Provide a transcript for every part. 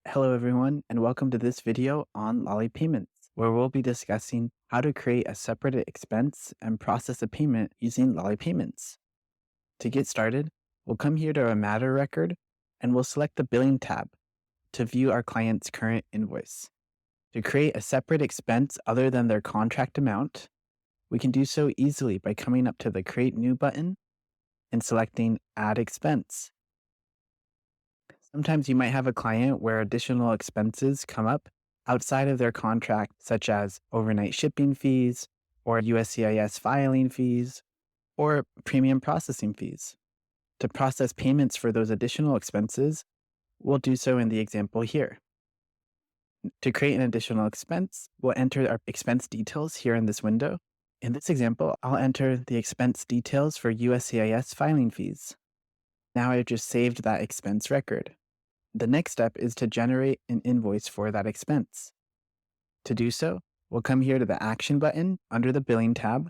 Hello everyone, and welcome to this video on Lolly Payments, where we'll be discussing how to create a separate expense and process a payment using Lolly Payments. To get started, we'll come here to our matter record, and we'll select the Billing tab to view our client's current invoice. To create a separate expense other than their contract amount, we can do so easily by coming up to the Create New button and selecting Add Expense. Sometimes you might have a client where additional expenses come up outside of their contract, such as overnight shipping fees, or USCIS filing fees, or premium processing fees. To process payments for those additional expenses, we'll do so in the example here. To create an additional expense, we'll enter our expense details here in this window. In this example, I'll enter the expense details for USCIS filing fees. Now I've just saved that expense record. The next step is to generate an invoice for that expense. To do so, we'll come here to the Action button under the Billing tab,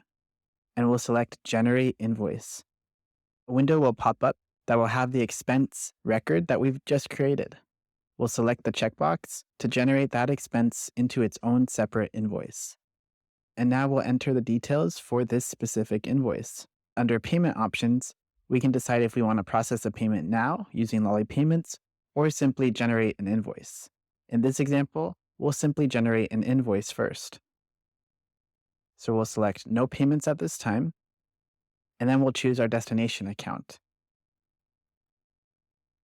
and we'll select Generate Invoice. A window will pop up that will have the expense record that we've just created. We'll select the checkbox to generate that expense into its own separate invoice. And now we'll enter the details for this specific invoice. Under Payment Options, we can decide if we want to process a payment now using Lolly Payments or simply generate an invoice. In this example, we'll simply generate an invoice first. So we'll select No Payments at this time, and then we'll choose our destination account.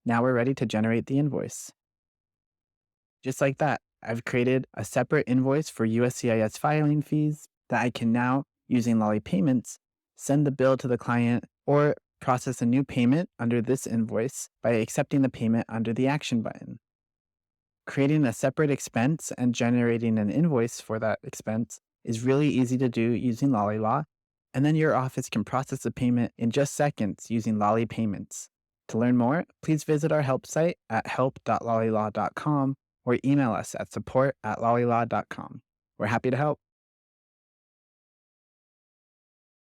Now we're ready to generate the invoice. Just like that, I've created a separate invoice for USCIS filing fees that I can now, using Lolly Payments, send the bill to the client or process a new payment under this invoice by accepting the payment under the Action button. Creating a separate expense and generating an invoice for that expense is really easy to do using LollyLaw, and then your office can process the payment in just seconds using Lolly Payments. To learn more, please visit our help site at help.lollylaw.com or email us at support@lollylaw.com. We're happy to help.